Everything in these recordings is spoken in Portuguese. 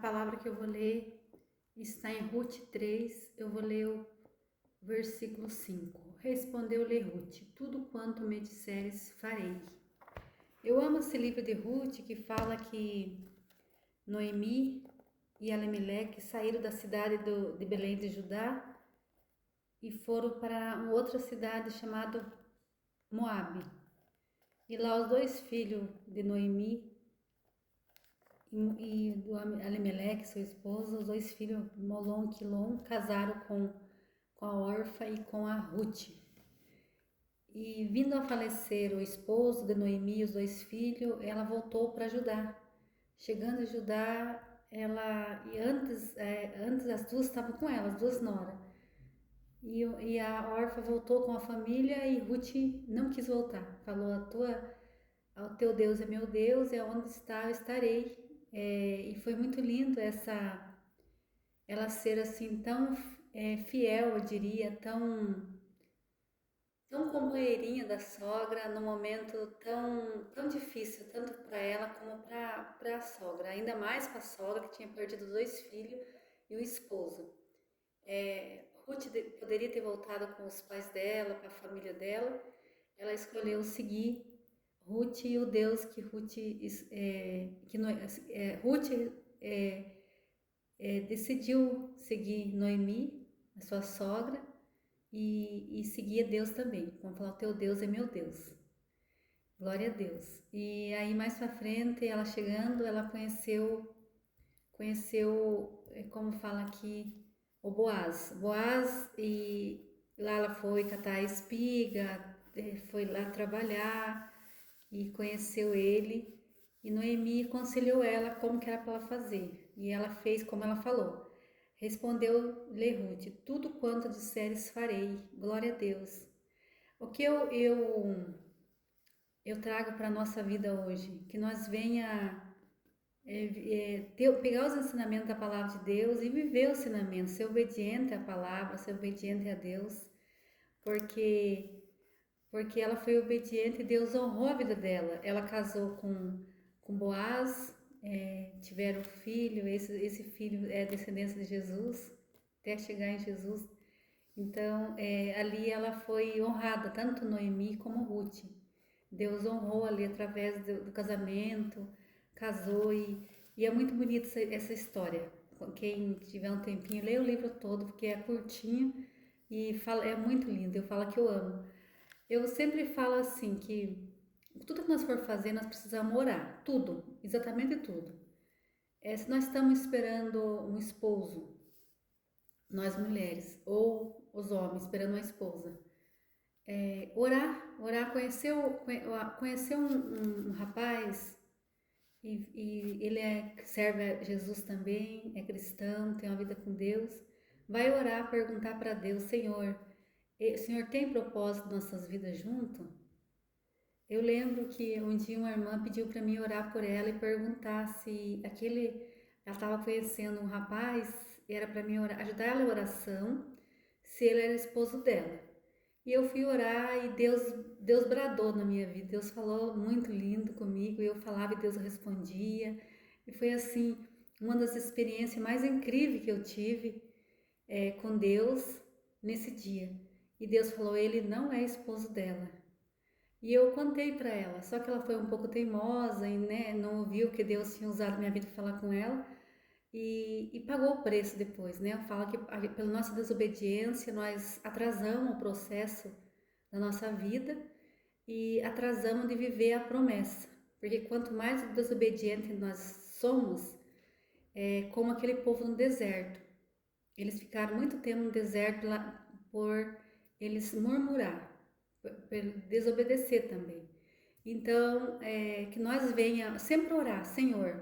palavra que eu vou ler está em Ruth 3, eu vou ler o versículo 5. Respondeu-lhe Ruth: tudo quanto me disseres, farei. Eu amo esse livro de Ruth que fala que Noemi e Elimeleque saíram da cidade de Belém de Judá e foram para uma outra cidade chamada Moabe. E lá os dois filhos de Noemi e do Elimeleque, seu esposo, os dois filhos, Molon e Quilom, casaram com a Orfa e com a Ruth. E vindo a falecer o esposo de Noemi e os dois filhos, ela voltou para Judá. Chegando a Judá, antes as duas estavam com ela, as duas noras. E a Orfa voltou com a família e Ruth não quis voltar. Falou: o teu Deus é meu Deus, e aonde está eu estarei. E foi muito lindo ela ser assim tão fiel, eu diria, tão companheirinha da sogra no momento tão difícil, tanto para ela como para a sogra, ainda mais para a sogra que tinha perdido dois filhos e o esposo. Ruth poderia ter voltado com os pais dela, com a família dela, ela escolheu seguir Ruth e o Deus que Ruth, Ruth decidiu seguir Noemi, a sua sogra, e seguia Deus também. Como falar: o teu Deus é meu Deus. Glória a Deus. E aí mais pra frente, ela chegando, ela conheceu, como fala aqui, o Boaz. Boaz, e lá ela foi catar espiga, foi lá trabalhar e conheceu ele. E Noemi aconselhou ela como que era para ela fazer. E ela fez como ela falou. Respondeu-lhe Ruth: tudo quanto disseres farei. Glória a Deus. O que eu trago para a nossa vida hoje? Que nós venha pegar os ensinamentos da palavra de Deus e viver os ensinamentos, ser obediente à palavra, ser obediente a Deus, porque ela foi obediente e Deus honrou a vida dela. Ela casou com Boaz, tiveram um filho, esse filho é descendência de Jesus, até chegar em Jesus. Então, ali ela foi honrada, tanto Noemi como Ruth. Deus honrou ali através do casamento, casou e é muito bonita essa história. Quem tiver um tempinho, leia o livro todo, porque é curtinho e é muito lindo. Eu falo que eu amo. Eu sempre falo assim que tudo que nós for fazer, nós precisamos orar. Tudo, exatamente tudo. Se nós estamos esperando um esposo, nós mulheres, ou os homens esperando uma esposa, orar, conhecer um rapaz e ele serve a Jesus também, é cristão, tem uma vida com Deus, vai orar, perguntar para Deus: Senhor, o Senhor tem propósito nas nossas vidas junto? Eu lembro que um dia uma irmã pediu para mim orar por ela e perguntar se ela estava conhecendo um rapaz, era para mim ajudar ela em oração, se ele era esposo dela. E eu fui orar e Deus bradou na minha vida. Deus falou muito lindo comigo, e eu falava e Deus respondia. E foi assim, uma das experiências mais incríveis que eu tive com Deus nesse dia. E Deus falou: ele não é esposo dela. E eu contei para ela, só que ela foi um pouco teimosa e não ouviu que Deus tinha usado minha vida para falar com ela e pagou o preço depois, né? Eu falo que pela nossa desobediência nós atrasamos o processo da nossa vida e atrasamos de viver a promessa, porque quanto mais desobediente nós somos, como aquele povo no deserto. Eles ficaram muito tempo no deserto lá por eles murmurar, por desobedecer também. Então, que nós venha sempre orar: Senhor,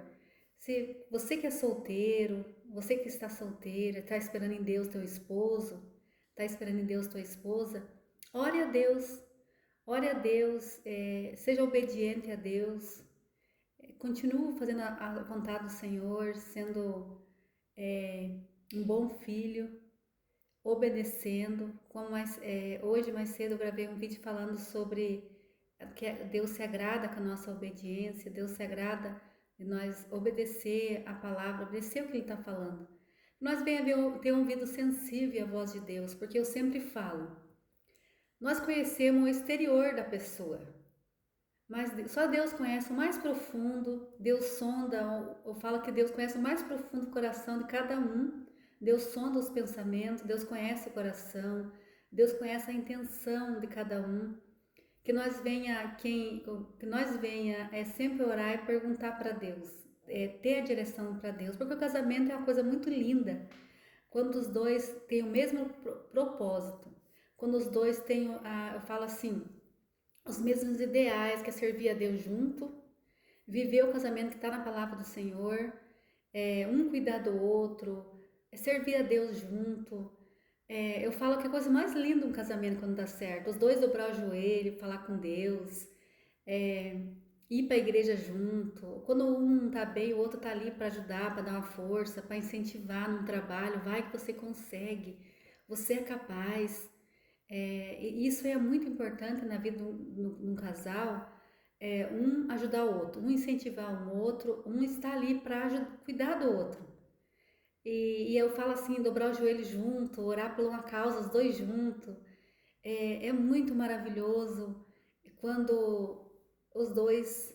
se você que é solteiro, você que está solteira, está esperando em Deus teu esposo, está esperando em Deus tua esposa, ore a Deus, seja obediente a Deus, continue fazendo a vontade do Senhor, sendo um bom filho, obedecendo. Hoje mais cedo eu gravei um vídeo falando sobre que Deus se agrada com a nossa obediência, Deus se agrada de nós obedecer a palavra, obedecer o que ele está falando. Nós venha ter um ouvido sensível à voz de Deus, porque eu sempre falo, nós conhecemos o exterior da pessoa, mas só Deus conhece o mais profundo, Deus sonda, eu falo que Deus conhece o mais profundo coração de cada um, Deus sonda os pensamentos, Deus conhece o coração, Deus conhece a intenção de cada um. Que nós venha sempre orar e perguntar para Deus, ter a direção para Deus, porque o casamento é uma coisa muito linda, quando os dois têm o mesmo propósito, quando os dois têm, eu falo assim, os mesmos ideais, que é servir a Deus junto, viver o casamento que está na palavra do Senhor, um cuidar do outro, servir a Deus junto. Eu falo que é a coisa mais linda um casamento quando dá certo. Os dois dobrar o joelho, falar com Deus, ir para a igreja junto. Quando um não tá bem, o outro tá ali para ajudar, para dar uma força, para incentivar num trabalho. Vai que você consegue, você é capaz. E isso é muito importante na vida de um casal. Um ajudar o outro, um incentivar o outro, um estar ali para cuidar do outro. E eu falo assim, dobrar o joelho junto, orar por uma causa, os dois juntos. É muito maravilhoso quando os dois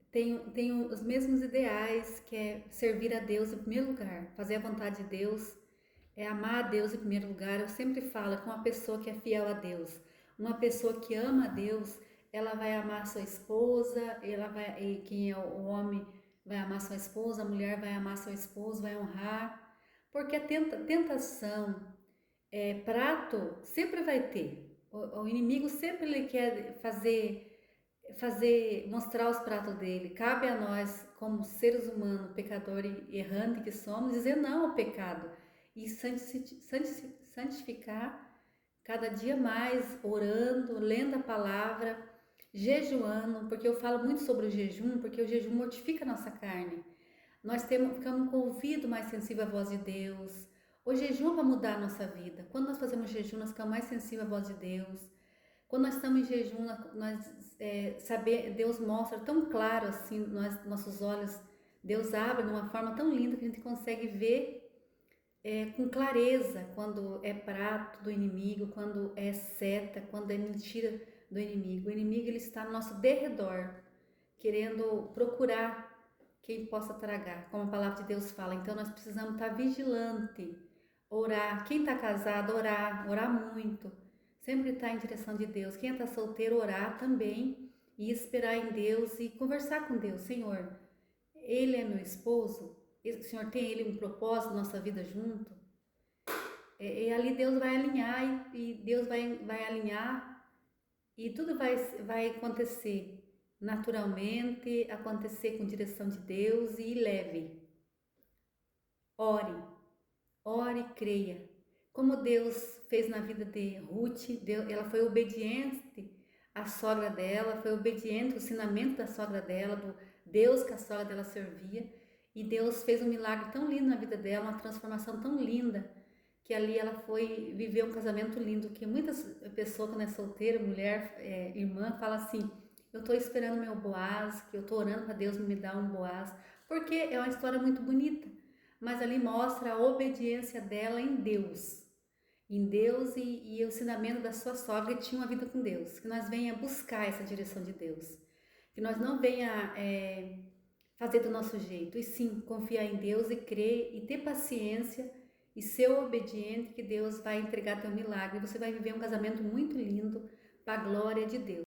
têm os mesmos ideais, que é servir a Deus em primeiro lugar, fazer a vontade de Deus, amar a Deus em primeiro lugar. Eu sempre falo que uma pessoa que é fiel a Deus, uma pessoa que ama a Deus, ela vai amar sua esposa, e quem é o homem vai amar sua esposa, a mulher vai amar seu esposo, vai honrar, porque a tentação, prato sempre vai ter. O inimigo sempre ele quer mostrar os pratos dele. Cabe a nós, como seres humanos, pecador e errante que somos, dizer não ao pecado e santificar cada dia mais, orando, lendo a palavra, jejuando, porque eu falo muito sobre o jejum, porque o jejum mortifica a nossa carne. Ficamos com o ouvido mais sensível à voz de Deus. O jejum vai mudar a nossa vida. Quando nós fazemos jejum, nós ficamos mais sensíveis à voz de Deus. Quando nós estamos em jejum, Deus mostra tão claro assim, nossos olhos, Deus abre de uma forma tão linda que a gente consegue ver com clareza quando é prato do inimigo, quando é seta, quando é mentira do inimigo. O inimigo ele está no nosso derredor, querendo procurar quem possa tragar, como a palavra de Deus fala. Então nós precisamos estar vigilante, orar. Quem está casado, orar muito. Sempre estar em direção de Deus. Quem está solteiro, orar também e esperar em Deus e conversar com Deus. Senhor, ele é meu esposo? O Senhor tem ele um propósito na nossa vida junto? E ali Deus vai alinhar e Deus vai alinhar e tudo vai acontecer naturalmente, acontecer com direção de Deus e leve. Ore, creia. Como Deus fez na vida de Ruth, ela foi obediente à sogra dela, foi obediente ao ensinamento da sogra dela, do Deus que a sogra dela servia, e Deus fez um milagre tão lindo na vida dela, uma transformação tão linda, que ali ela foi viver um casamento lindo, que muitas pessoas quando é solteira, mulher, irmã, fala assim, eu estou esperando meu Boaz, que eu estou orando para Deus me dar um Boaz, porque é uma história muito bonita, mas ali mostra a obediência dela em Deus e o ensinamento da sua sogra que tinha uma vida com Deus, que nós venha buscar essa direção de Deus, que nós não venha fazer do nosso jeito, e sim confiar em Deus e crer e ter paciência e ser obediente, que Deus vai entregar teu milagre e você vai viver um casamento muito lindo para a glória de Deus.